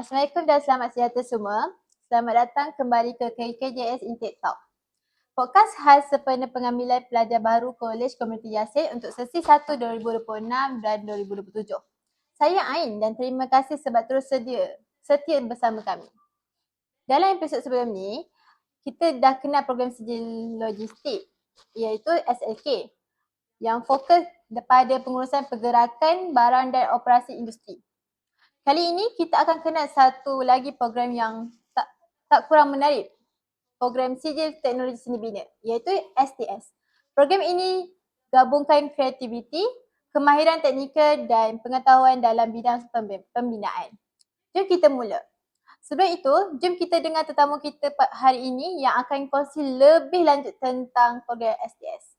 Assalamualaikum dan selamat sejahtera semua. Selamat datang kembali ke KKJS Intake Talk. Podcast khas sempena pengambilan pelajar baru Kolej Komuniti Yasin untuk sesi 1 2026 dan 2027. Saya Ain dan terima kasih sebab terus setia bersama kami. Dalam episod sebelum ni, kita dah kenal program sijil logistik iaitu SLK yang fokus pada pengurusan pergerakan barang dan operasi industri. Kali ini kita akan kenal satu lagi program yang tak kurang menarik. Program Sijil Teknologi Seni Bina iaitu STS. Program ini gabungkan kreativiti, kemahiran teknikal dan pengetahuan dalam bidang pembinaan. Jom kita mula. Sebelum itu, jom kita dengar tetamu kita hari ini yang akan kongsi lebih lanjut tentang program STS.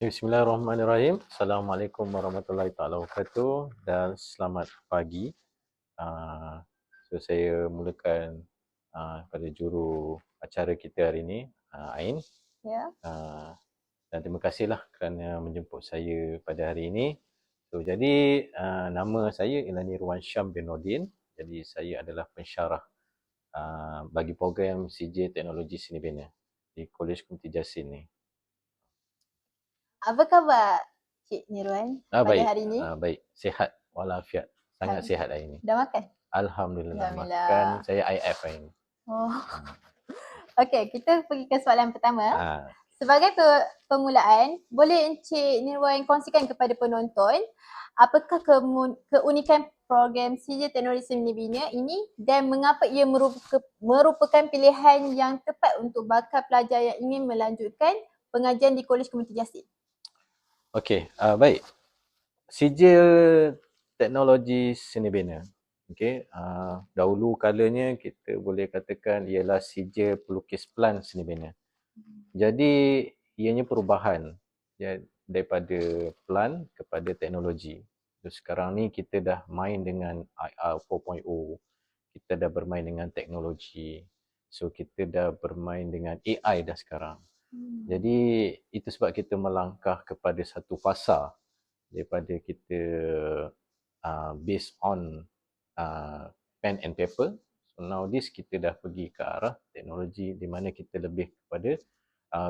Bismillahirrahmanirrahim. Assalamualaikum warahmatullahi wabarakatuh dan selamat pagi. Saya mulakan pada juru acara kita hari ini, Ain. Ya. Dan terima kasihlah kerana menjemput saya pada hari ini. Jadi nama saya ialah Nirwan Syam bin Nordin. Jadi saya adalah pensyarah bagi program CJ Teknologi Seni Bina di Kolej Komuniti Yasin ni. Apa khabar Cik Nirwan pada Baik. hari ini? Baik, sihat walafiat. Sangat sihat hari ini. Dah makan? Alhamdulillah. Alhamdulillah. Makan, saya IF hari ini. Okey, kita pergi ke soalan pertama. Sebagai permulaan, boleh Encik Nirwan kongsikan kepada penonton apakah keunikan program Sijil Teknologi Seni Bina ini dan mengapa ia merupakan pilihan yang tepat untuk bakal pelajar yang ingin melanjutkan pengajian di Kolej Komuniti Yasin? Okey, baik. Sijil Teknologi Seni Bina. Okey, dahulu kalanya kita boleh katakan ialah sijil pelukis pelan seni bina. Jadi ianya perubahan daripada pelan kepada teknologi. Sekarang ni kita dah main dengan IR 4.0. Kita dah bermain dengan teknologi. So kita dah bermain dengan AI dah sekarang. Jadi itu sebab kita melangkah kepada satu fasa daripada kita based on pen and paper. So nowadays kita dah pergi ke arah teknologi di mana kita lebih kepada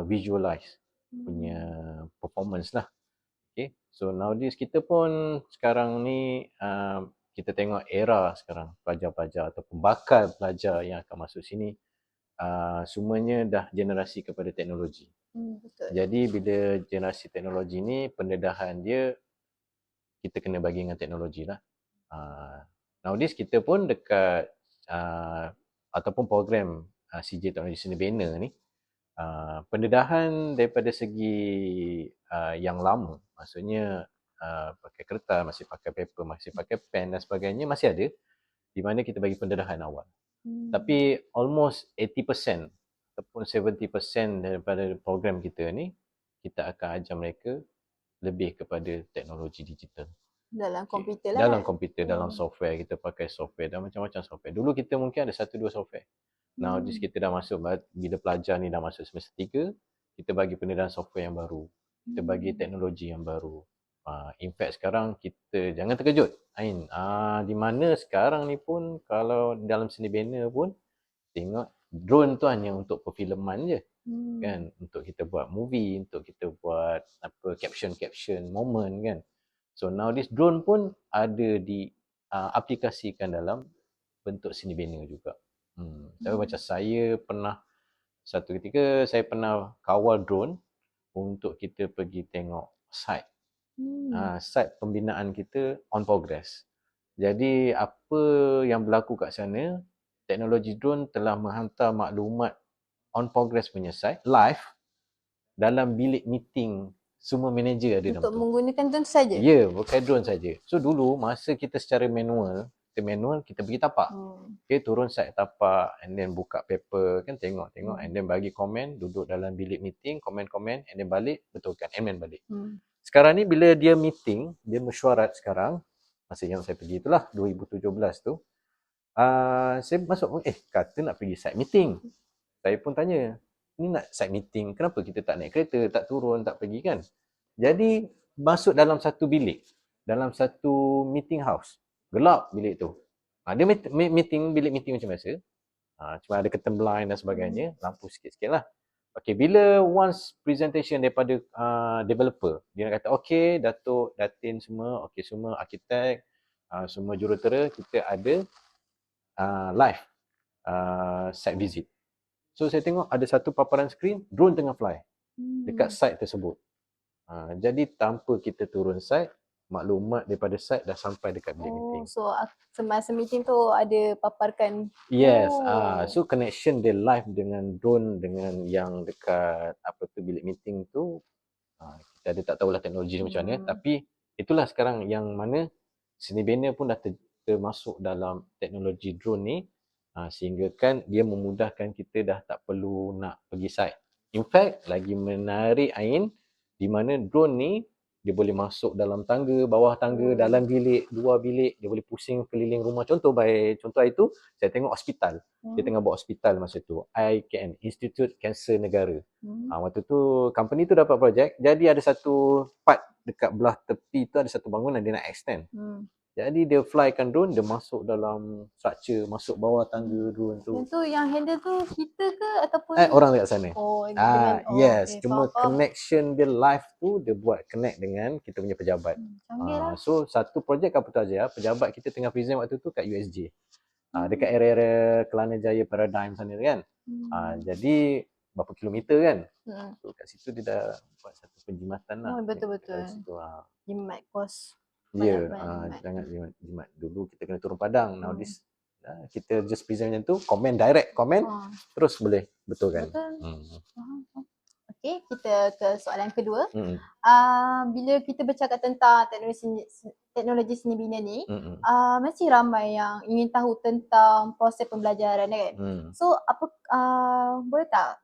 visualize punya performance lah. Okay. So nowadays kita pun sekarang ni kita tengok era sekarang pelajar-pelajar ataupun bakal pelajar yang akan masuk sini semuanya dah generasi kepada teknologi. Betul. Jadi bila generasi teknologi ni pendedahan dia kita kena bagi dengan teknologi lah. Nowadays kita pun dekat ataupun program CJ Teknologi Seni Bina ni pendedahan daripada segi yang lama, maksudnya pakai kertas, masih pakai paper, masih pakai pen dan sebagainya masih ada di mana kita bagi pendedahan awal. Tapi almost 80% ataupun 70% daripada program kita ni kita akan ajar mereka lebih kepada teknologi digital. Dalam komputer lah. Dalam komputer, dalam software, kita pakai software dan macam-macam software. Dulu kita mungkin ada 1-2 software. Nowadays kita dah masuk, bila pelajar ni dah masuk semester 3, kita bagi pendedahan software yang baru. Kita bagi teknologi yang baru. In fact sekarang kita jangan terkejut Ain, di mana sekarang ni pun kalau dalam seni bina pun tengok drone tu hanya untuk perfilman je. Kan, untuk kita buat movie, untuk kita buat caption moment kan. So nowadays drone pun ada aplikasikan dalam bentuk seni bina juga. Tapi macam saya pernah satu ketika saya pernah kawal drone untuk kita pergi tengok site. Site pembinaan kita on progress. Jadi apa yang berlaku kat sana, teknologi drone telah menghantar maklumat on progress punya site live dalam bilik meeting semua manager ada dalam tu. Untuk menggunakan drone saja? Ya, pakai drone saja. So dulu masa kita secara manual, kita pergi tapak. Okay, turun site tapak and then buka paper kan, tengok and then bagi komen, duduk dalam bilik meeting, komen and then balik, betulkan, and then balik. Sekarang ni bila dia meeting, dia mesyuarat sekarang, masa yang saya pergi itulah 2017 tu, saya masuk kata nak pergi site meeting. Saya pun tanya, ni nak site meeting, kenapa kita tak naik kereta, tak turun, tak pergi kan? Jadi masuk dalam satu bilik, dalam satu meeting house. gelap bilik tu. Dia bilik meeting macam biasa. Cuma ada curtain blind dan sebagainya, lampu sikit-sikit lah. Okay, bila once presentation daripada developer, dia nak kata, okay, Datuk, Datin semua, okay, semua arkitek, semua jurutera, kita ada live site visit. So, saya tengok ada satu paparan skrin, drone tengah fly dekat site tersebut. Jadi, tanpa kita turun site, maklumat daripada site dah sampai dekat bilik meeting. So semasa meeting tu ada paparkan. Yes, so connection dia live dengan drone dengan yang dekat bilik meeting tu, kita ada tak tahulah teknologi macam mana, tapi itulah sekarang yang mana Cinebina pun dah termasuk dalam teknologi drone ni, sehingga kan dia memudahkan kita dah tak perlu nak pergi site. In fact, lagi menarik Ain, di mana drone ni dia boleh masuk dalam tangga, bawah tangga, dalam bilik, luar bilik, dia boleh pusing keliling rumah. Contoh hari tu, saya tengok hospital. Dia tengah buat hospital masa tu, IKN, Institute Kanser Negara. Waktu tu, company tu dapat projek, jadi ada satu part dekat belah tepi tu ada satu bangunan dia nak extend. Jadi dia flykan drone, dia masuk dalam structure, masuk bawah tangga drone tu. Yang tu yang handle tu kita ke ataupun orang dekat sana. Yes, okay, cuma faham. connection dia live tu dia buat connect dengan kita punya pejabat. Canggih lah. So satu projek Kapitaja, pejabat kita tengah present waktu tu kat USJ. Dekat area Kelana Jaya Paradigm sana kan. Jadi berapa kilometer kan. So kat situ dia dah buat satu penjimatan lah. Betul-betul. Jimat kos. Ya, sangat jimat. Dulu kita kena turun padang. Now this kita just present macam tu, komen direct, komen terus boleh betulkan. Okay, kita ke soalan kedua. Bila kita bercakap tentang teknologi Cinebina ni, masih ramai yang ingin tahu tentang proses pembelajaran kan. So, boleh tak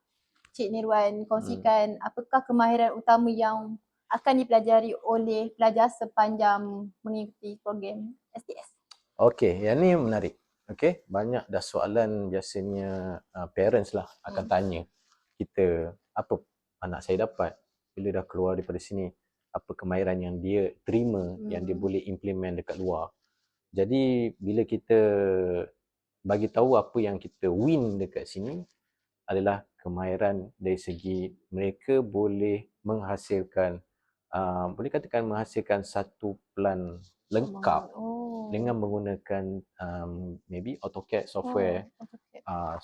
Cik Nirwan kongsikan apakah kemahiran utama yang akan dipelajari oleh pelajar sepanjang mengikuti program SDS? Okay, yang ni menarik. Okay, banyak dah soalan biasanya parents lah akan tanya kita, apa anak saya dapat bila dah keluar daripada sini, apa kemahiran yang dia terima, yang dia boleh implement dekat luar. Jadi bila kita bagi tahu apa yang kita win dekat sini adalah kemahiran dari segi mereka boleh menghasilkan boleh katakan menghasilkan satu plan lengkap dengan menggunakan maybe AutoCAD software.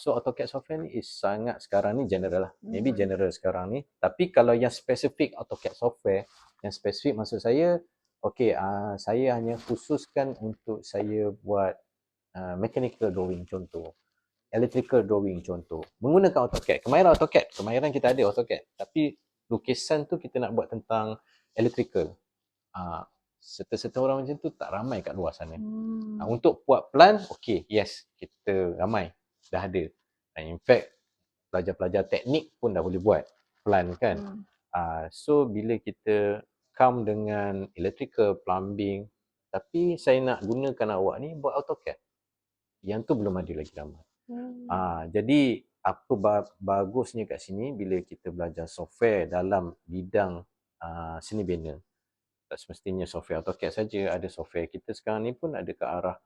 So AutoCAD software ni is sangat sekarang ni general lah. Maybe general sekarang ni. Tapi kalau yang spesifik AutoCAD software, yang spesifik maksud saya, saya hanya khususkan untuk saya buat mechanical drawing contoh. Electrical drawing contoh. Menggunakan AutoCAD. Kemahiran kita ada AutoCAD. Tapi lukisan tu kita nak buat tentang electrical. Serta-serta orang macam tu tak ramai kat luar sana. Untuk buat plan, yes, kita ramai. Dah ada. In fact, pelajar-pelajar teknik pun dah boleh buat plan kan. So, bila kita come dengan electrical, plumbing, tapi saya nak gunakan awak ni buat AutoCAD. Yang tu belum ada lagi ramai. Jadi apa bagusnya kat sini bila kita belajar software dalam bidang Cinebina. Tak semestinya software AutoCAD saja, ada software kita sekarang ni pun ada ke arah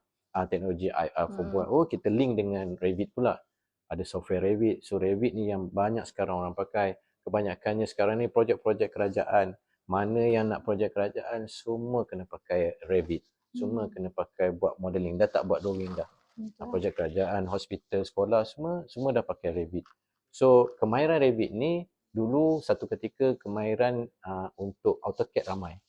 teknologi IR 4.0. Kita link dengan Revit pula. Ada software Revit. So Revit ni yang banyak sekarang orang pakai. Kebanyakannya sekarang ni projek-projek kerajaan. Mana yang nak projek kerajaan semua kena pakai Revit. Semua kena pakai buat modeling. Dah tak buat drawing dah. Projek kerajaan, hospital, sekolah semua dah pakai Revit. So kemahiran Revit ni dulu satu ketika kemahiran untuk AutoCAD ramai.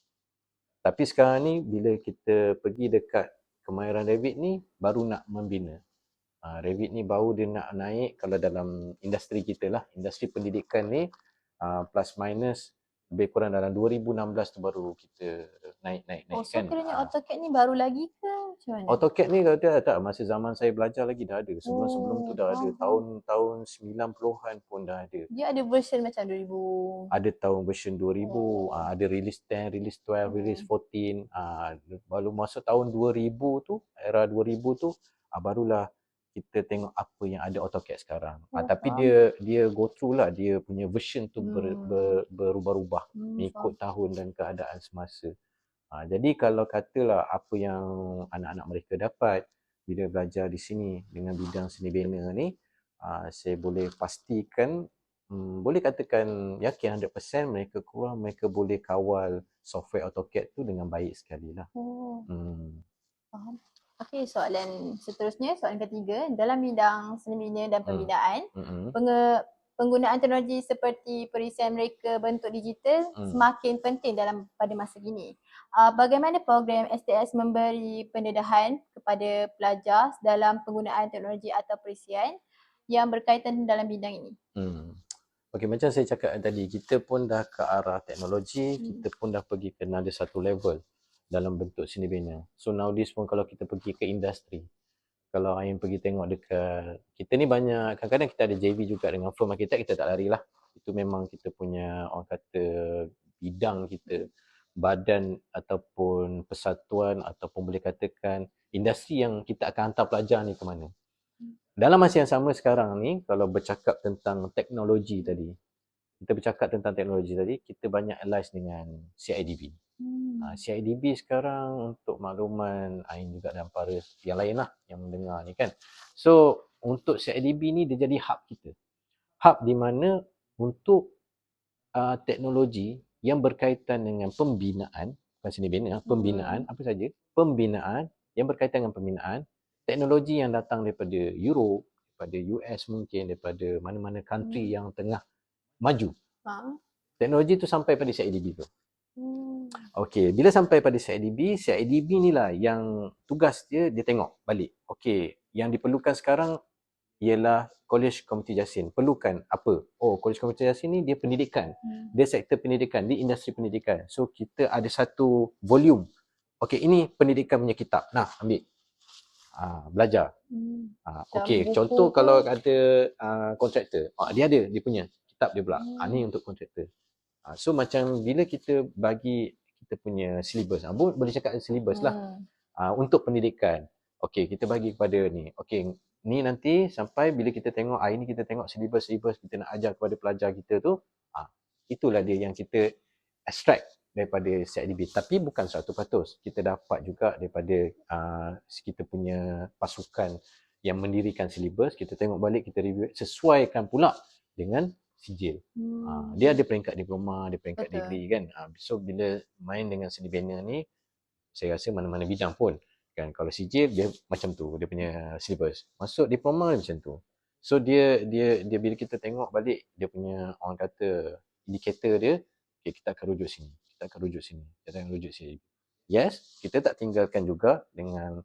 Tapi sekarang ni bila kita pergi dekat kemahiran Revit ni baru nak membina. Revit ni baru dia nak naik kalau dalam industri kita lah, industri pendidikan ni plus minus lebih kurang dalam 2016 tu baru kita naik so kan. kiranya AutoCAD ni baru lagi ke macam mana? AutoCAD ni kalau tak masa zaman saya belajar lagi dah ada. Sebelum-sebelum tu dah ada. Tahun 90-an pun dah ada. Dia ada version macam 2000. Ada tahun version 2000, ada release 10, release 12, release 14. Baru masuk tahun 2000 tu, era 2000 tu, barulah kita tengok apa yang ada AutoCAD sekarang. Tapi dia go through lah, dia punya version tu berubah-ubah mengikut tahun dan keadaan semasa. Jadi kalau katalah apa yang anak-anak mereka dapat bila belajar di sini dengan bidang seni bina ni, saya boleh pastikan, boleh katakan yakin 100% mereka keluar, mereka boleh kawal software AutoCAD tu dengan baik sekali lah. Oh, Hmm. faham. Okey, soalan seterusnya, soalan ketiga. Dalam bidang seni bina dan pembinaan, Mm-mm. penggunaan teknologi seperti perisian mereka bentuk digital semakin penting pada masa kini. Bagaimana program STS memberi pendedahan kepada pelajar dalam penggunaan teknologi atau perisian yang berkaitan dalam bidang ini? Okey, macam saya cakap tadi, kita pun dah ke arah teknologi, kita pun dah pergi ke another satu level dalam bentuk seni bina. So nowadays pun kalau kita pergi ke industri, kalau Ain pergi tengok dekat, kita ni banyak, kadang-kadang kita ada JV juga dengan firm arkitek, kita tak lari lah. Itu memang kita punya, orang kata, bidang kita, badan ataupun persatuan ataupun boleh katakan industri yang kita akan hantar pelajar ni ke mana. Dalam masa yang sama sekarang ni, kalau bercakap tentang teknologi tadi, kita banyak allies dengan CIDB. CIDB sekarang untuk makluman Ain juga dan para yang lain lah yang mendengar ni kan. So untuk CIDB ni dia jadi hub kita. Hub di mana untuk teknologi yang berkaitan dengan pembinaan, bukan seni bina, pembinaan, apa saja, pembinaan yang berkaitan dengan pembinaan, teknologi yang datang daripada Europe, daripada US mungkin, daripada mana-mana country yang tengah maju. Teknologi tu sampai pada CIDB tu. Okey, bila sampai pada CIDB ni lah yang tugas dia tengok balik. Okey, yang diperlukan sekarang ialah College Community Jasin. Perlukan apa? Oh, College Community Jasin ni dia pendidikan. Dia sektor pendidikan, dia industri pendidikan. So kita ada satu volume. Okey, ini pendidikan punya kitab. Nah, ambil. Belajar. Okey, contoh kalau ada kontraktor, dia ada dia punya kitab dia pula. Ni untuk kontraktor. So macam bila kita bagi kita punya syllabus, boleh cakap syllabus lah, untuk pendidikan. Okey, kita bagi kepada ni. Okey, ni nanti sampai bila kita tengok, hari ni kita tengok syllabus kita nak ajar kepada pelajar kita tu, itulah dia yang kita extract daripada CIDB. Tapi bukan 100%. Kita dapat juga daripada kita punya pasukan yang mendirikan syllabus, kita tengok balik, kita review, sesuaikan pula dengan sijil. Dia ada peringkat diploma, ada peringkat degree kan. So bila main dengan seni bina ni, saya rasa mana-mana bidang pun kan, kalau sijil dia macam tu, dia punya syllabus. Masuk diploma macam tu. So dia bila kita tengok balik dia punya, orang kata, indikator dia, okay, kita akan rujuk sini, kita akan rujuk sini. Yes, kita tak tinggalkan juga dengan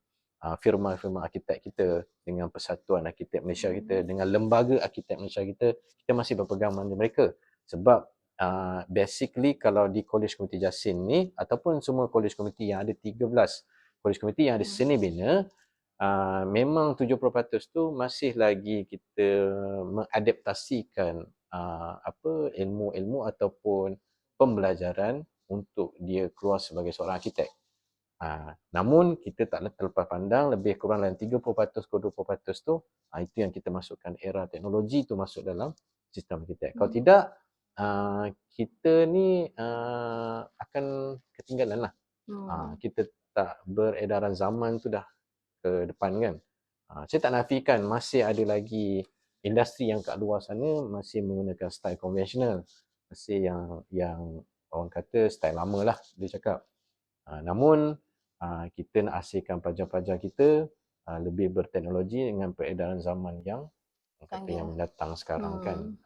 firma-firma arkitek kita, dengan Persatuan Arkitek Malaysia kita, dengan lembaga arkitek Malaysia kita masih berpegang dengan mereka. Sebab basically kalau di College Community Jasin ni, ataupun semua college community yang ada 13 college community yang ada seni bina, memang 70% tu masih lagi kita mengadaptasikan ilmu-ilmu ataupun pembelajaran untuk dia keluar sebagai seorang arkitek. Namun kita tak terlepas pandang, lebih kurang dalam 30% ke 20% tu, itu yang kita masukkan era teknologi tu masuk dalam sistem arkitek. Kalau tidak, kita ni akan ketinggalan lah. Kita tak beredaran zaman tu dah ke depan kan. Saya tak nafikan masih ada lagi industri yang kat luar sana masih menggunakan style konvensional, masih yang orang kata style lama lah dia cakap. Namun kita nak hasilkan pelajar-pelajar kita lebih berteknologi dengan peredaran zaman yang mendatang sekarang kan.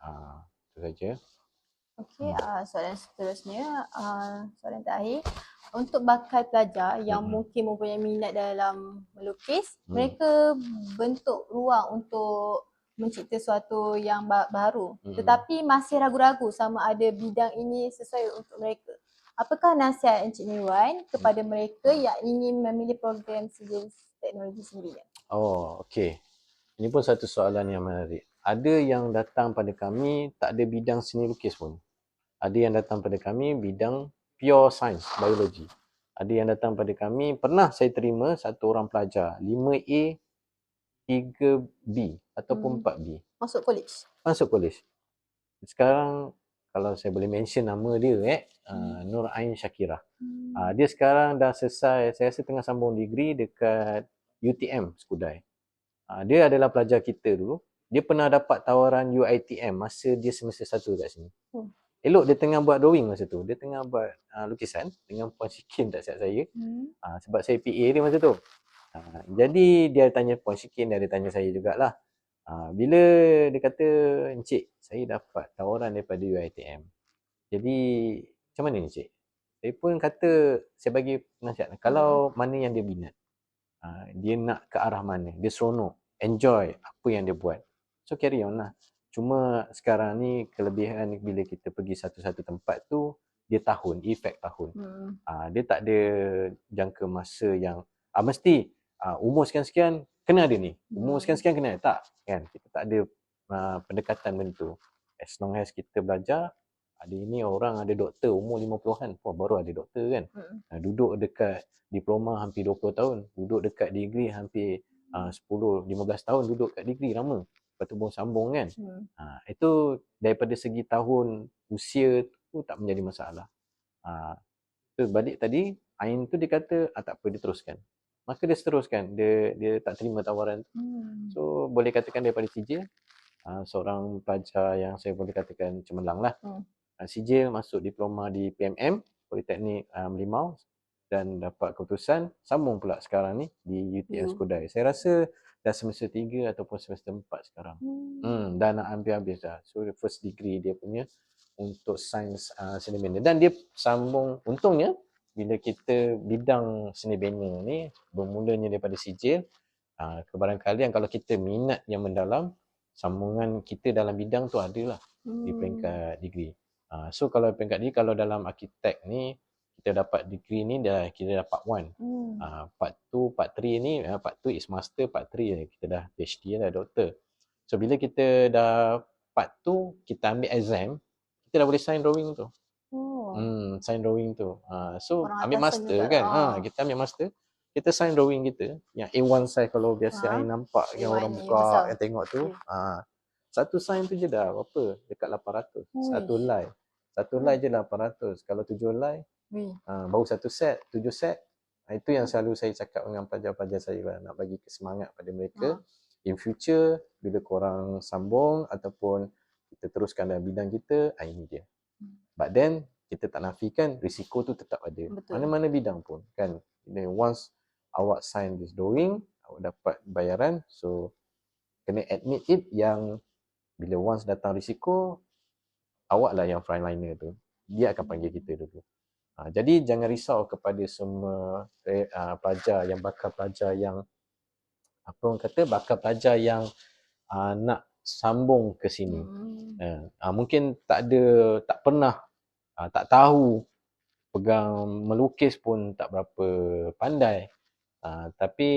Itu saja. Okey, soalan seterusnya, soalan terakhir. Untuk bakal pelajar yang mungkin mempunyai minat dalam melukis, mereka bentuk ruang untuk mencipta sesuatu yang baru. Tetapi masih ragu-ragu sama ada bidang ini sesuai untuk mereka. Apakah nasihat Encik Mirwan kepada mereka yang ingin memilih program sijil teknologi sendiri? Oh, okey. Ini pun satu soalan yang menarik. Ada yang datang pada kami tak ada bidang seni lukis pun. Ada yang datang pada kami bidang pure science, biologi. Ada yang datang pada kami, pernah saya terima satu orang pelajar 5A, 3B ataupun 4B. Masuk college? Masuk college. Sekarang kalau saya boleh mention nama dia Nur Ain Shakira. Hmm. Dia sekarang dah selesai, saya rasa tengah sambung degree dekat UTM Skudai. Dia adalah pelajar kita dulu. Dia pernah dapat tawaran UiTM masa dia semester 1 kat sini. Elok dia tengah buat drawing masa tu. Dia tengah buat lukisan dengan Puan Shikin, tak silap saya. Sebab saya PA dia masa tu. Jadi dia tanya Puan Shikin, dia tanya saya jugalah. Bila dia kata, "Encik, saya dapat tawaran daripada UiTM. Jadi macam mana ni, Encik?" Saya pun kata, saya bagi nasihat. Kalau mana yang dia minat, dia nak ke arah mana, dia seronok, enjoy apa yang dia buat, so carry on lah. Cuma sekarang ni kelebihan bila kita pergi satu-satu tempat tu, dia tahun, efek tahun. Dia tak ada jangka masa yang mesti umur sekian-sekian kena ada ni, umur sekian-sekian kena ada. Tak kan, kita tak ada pendekatan benda tu. As long as kita belajar. Ada ini orang ada doktor umur 50-an, baru ada doktor kan. Duduk dekat diploma hampir 20 tahun, duduk dekat degree hampir 10-15 tahun duduk kat degree lama. Lepas tu baru sambung kan. Itu daripada segi tahun, usia tu tak menjadi masalah. Tu balik tadi, Ain tu dia kata tak apa, dia teruskan. Maka dia teruskan, dia tak terima tawaran tu. So boleh katakan daripada CJ, seorang pelajar yang saya boleh katakan cemerlang lah. CJ masuk diploma di PMM, Politeknik Merlimau, dan dapat keputusan sambung pula sekarang ni di UTM Skudai. Saya rasa dah semester 3 ataupun semester 4 sekarang. Dah nak habis dah. So the first degree dia punya untuk sains seni bina. Dan dia sambung, untungnya bila kita bidang seni bina ni bermulanya daripada sijil, kebarangkalian kalau kita minat yang mendalam, sambungan kita dalam bidang tu adalah di peringkat degree. So kalau peringkat degree, kalau dalam arkitek ni kita dapat degree ni dah kita dapat part 1. Part 2, part 3 ni, part 2 is master, part 3 kita dah PhD lah, doktor. So bila kita dah part 2, kita ambil exam, kita dah boleh sign drawing tu. Sign drawing tu. So Orang ambil atasan master juga kan. lah. Kita ambil master, kita sign drawing kita yang A1 size kalau biasa Ain nampak yang orang A1 buka besar. yang tengok tu. Satu sign tu je dah berapa? Dekat 800. Satu line. Satu line je 800. Kalau 7 line, baru satu set, 7 set. Itu yang selalu saya cakap dengan pelajar-pelajar saya lah, nak bagi semangat pada mereka. In future, bila korang sambung ataupun kita teruskan dalam bidang kita, ini dia. But then, kita tak nafikan risiko tu tetap ada. Mana-mana bidang pun kan. Once awak sign this drawing, awak dapat bayaran, so kena admit it yang bila once datang risiko, awak lah yang frontliner tu. Dia akan panggil kita dulu. Jadi jangan risau kepada semua pelajar yang bakal pelajar yang apa orang kata, bakal pelajar yang nak sambung ke sini. Mungkin tak pernah, tak tahu, pegang melukis pun tak berapa pandai. Tapi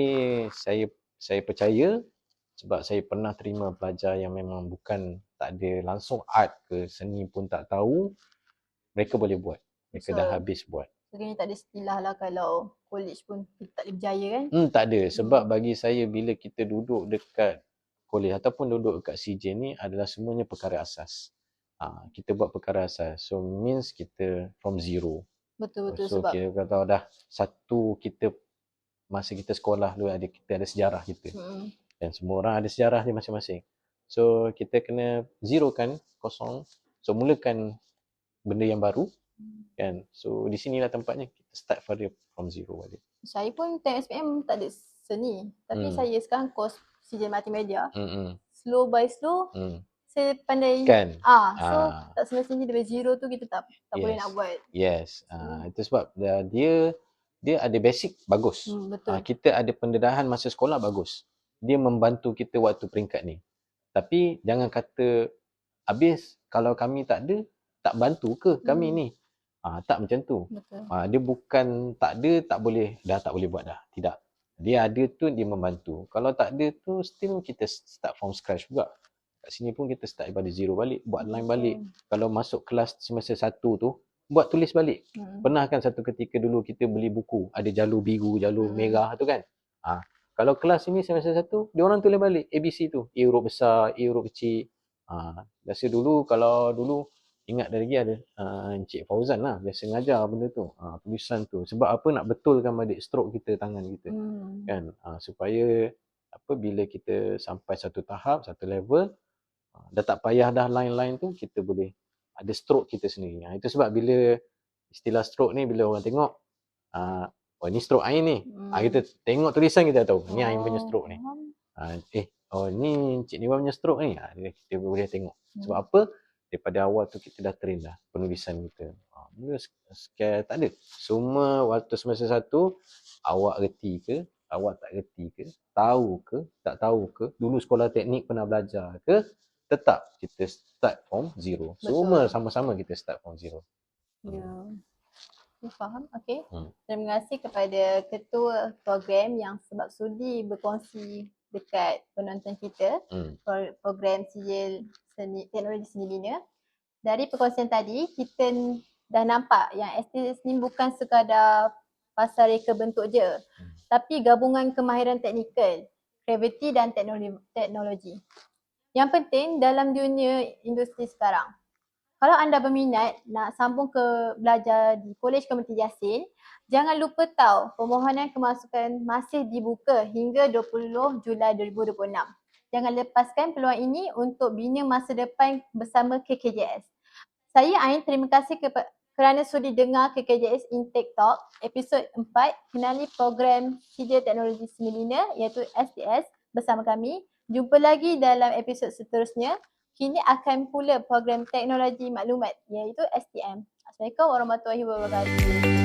saya percaya, sebab saya pernah terima pelajar yang memang bukan, tak ada langsung art ke seni pun tak tahu, mereka boleh buat. Mereka dah habis buat. Sebenarnya tak ada istilah lah kalau college pun kita tak boleh berjaya kan. Tak ada. Sebab bagi saya bila kita duduk dekat college ataupun duduk dekat CJ ni adalah semuanya perkara asas. Kita buat perkara asas. So means kita from zero. Betul-betul. So sebab kita kata dah satu, kita masa kita sekolah dulu kita ada sejarah kita. Dan semua orang ada sejarah dia masing-masing. So kita kena zero kan, kosong. So mulakan benda yang baru kan. So di sinilah tempatnya kita start from zero balik. Saya pun time SPM tak ada seni. Tapi saya sekarang course CJ Multimedia. Slow by slow saya pandai kan. So tak semestinya dari zero tu kita tak boleh nak buat. Yes. Itu sebab dia ada basic bagus. Betul. Kita ada pendedahan masa sekolah bagus. Dia membantu kita waktu peringkat ni. Tapi jangan kata habis kalau kami tak ada, tak bantu ke kami ni? Tak macam tu. Dia bukan tak ada, tak boleh buat dah. Tidak. Dia ada tu, dia membantu. Kalau tak ada tu, still kita start from scratch juga. Kat sini pun kita start daripada zero balik, buat line balik. Kalau masuk kelas semester 1 tu, buat tulis balik. Pernah kan satu ketika dulu kita beli buku, ada jalur biru, jalur merah tu kan. Kalau kelas ini semester 1, dia orang tulis balik ABC tu. A huruf besar, A huruf kecil. Biasa dulu, kalau dulu ingat lagi ada Encik Fauzan lah biasa ngajar benda tu, tulisan tu. Sebab apa, nak betulkan balik stroke kita, tangan kita kan, supaya apa, bila kita sampai satu tahap, satu level, dah tak payah dah line-line tu, kita boleh ada stroke kita sendiri. Itu sebab bila istilah stroke ni, bila orang tengok oh ni stroke Ain ni, kita tengok tulisan kita tahu ni Ain punya stroke ni. Oh ni Encik Niwa punya stroke ni, kita boleh tengok. Sebab apa, daripada awal tu kita dah train dah penulisan kita. Mula sekian tak ada. Semua waktu semester 1, awak reti ke, awak tak reti ke, tahu ke, tak tahu ke, dulu sekolah teknik pernah belajar ke, tetap kita start from zero. Semua sama-sama kita start from zero. Ya. Faham? Okey. Terima kasih kepada ketua program yang sebab sudi berkongsi dekat penonton kita program sijil teknologi seni bina. Dari perkongsian tadi, kita dah nampak yang STS ni bukan sekadar pasal reka bentuk je, tapi gabungan kemahiran teknikal, kreativiti dan teknologi. Yang penting dalam dunia industri sekarang, kalau anda berminat nak sambung ke belajar di Kolej Komuniti Yasin, jangan lupa tahu permohonan kemasukan masih dibuka hingga 20 Julai 2026. Jangan lepaskan peluang ini untuk bina masa depan bersama KKJS. Saya Ain, terima kasih kerana sudi dengar KKJS Intake Talk episod 4, kenali program Sijil Teknologi Seni Bina iaitu STS bersama kami. Jumpa lagi dalam episod seterusnya. Kini akan pula program teknologi maklumat iaitu STM. Assalamualaikum warahmatullahi wabarakatuh.